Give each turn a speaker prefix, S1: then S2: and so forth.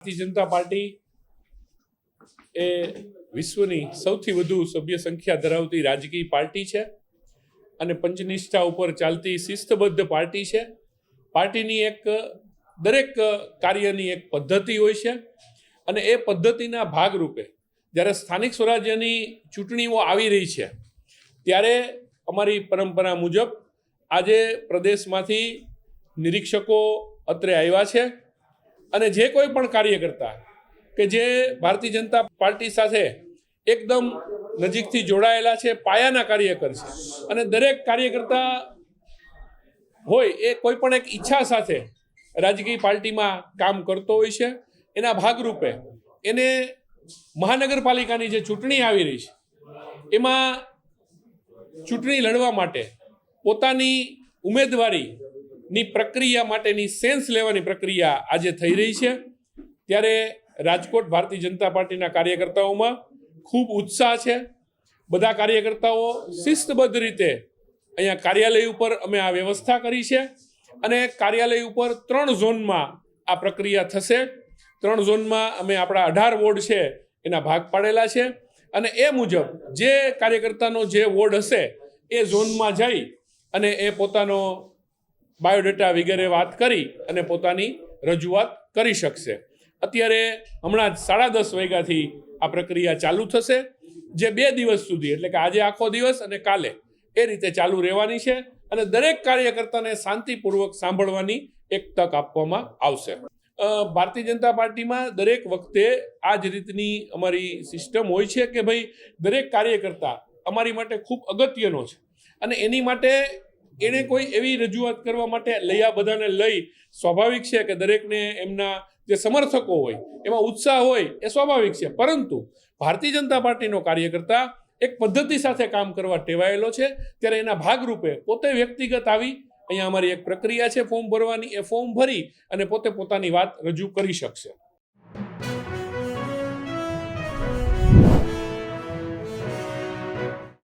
S1: Bharatiya Janata party એ વિશ્વની સૌથી વધુ સભ્ય સંખ્યા ધરાવતી રાજકીય પાર્ટી છે અને પંચનિષ્ઠા ઉપર ચાલતી શિસ્તબદ્ધ પાર્ટી છે। પાર્ટીની એક દરેક કાર્યની એક પદ્ધતિ હોય છે અને એ પદ્ધતિના ભાગરૂપે જ્યારે સ્થાનિક સ્વરાજ્યની ચૂંટણીઓ આવી રહી છે ત્યારે અમારી પરંપરા મુજબ આજે પ્રદેશમાંથી નિરીક્ષકો અત્રે આવ્યા છે અને જે કોઈ પણ કાર્યકર્તા કે જે ભારતીય જનતા પાર્ટી સાથે એકદમ નજીકથી જોડાયેલા છે, પાયાના કાર્યકર છે અને દરેક કાર્યકર્તા હોય એ કોઈ પણ એક ઈચ્છા સાથે રાજકીય પાર્ટીમાં કામ કરતો હોય છે। એના ભાગરૂપે એને મહાનગરપાલિકાની જે ચૂંટણી આવી રહી છે એમાં ચૂંટણી લડવા માટે પોતાની ઉમેદવારીની પ્રક્રિયા માટેની સેન્સ લેવાની પ્રક્રિયા આજે થઈ રહી છે। ત્યારે રાજકોટ ભારતીય જનતા પાર્ટીના કાર્યકર્તાઓમાં ખૂબ ઉત્સાહ છે। બધા કાર્યકર્તાઓ શિસ્તબદ્ધ રીતે અહીંયા કાર્યાલય ઉપર અમે આ વ્યવસ્થા કરી છે અને કાર્યાલય ઉપર 3 ઝોનમાં આ પ્રક્રિયા થશે। 3 ઝોનમાં અમે આપણા 18 વોર્ડ છે એના ભાગ પાડેલા છે અને એ મુજબ જે કાર્યકર્તાનો જે વોર્ડ હશે એ ઝોનમાં જઈ અને એ પોતાનો બાયોડેટા વગેરે વાત કરી અને પોતાની રજૂઆત કરી શકશે। અત્યારે હમણાં જ 10:30 વાગ્યાથી આ પ્રક્રિયા ચાલુ થશે, જે 2 દિવસ સુધી એટલે કે આજે આખો દિવસ અને કાલે એ રીતે ચાલુ રહેવાની છે અને દરેક કાર્યકર્તાને શાંતિપૂર્વક સાંભળવાની એક તક આપવામાં આવશે। ભારતીય જનતા પાર્ટીમાં દરેક વખતે આ જ રીતની અમારી સિસ્ટમ હોય છે કે ભાઈ દરેક કાર્યકર્તા અમારી માટે ખૂબ અગત્યનો છે અને એની માટે એણે કોઈ એવી રજૂઆત કરવા માટે આ બધાને લઈ સ્વાભાવિક છે કે દરેકને એમના જે સમર્થકો હોય એમાં ઉત્સાહ હોય એ સ્વાભાવિક છે, પરંતુ ભારતીય જનતા પાર્ટીનો કાર્યકર્તા એક પદ્ધતિ સાથે કામ કરવા ટેવાયેલો છે। ત્યારે એના ભાગરૂપે પોતે વ્યક્તિગત આવી અહીંયા અમારી એક પ્રક્રિયા છે ફોર્મ ભરવાની, એ ફોર્મ ભરી અને પોતે પોતાની વાત રજૂ કરી શકશે।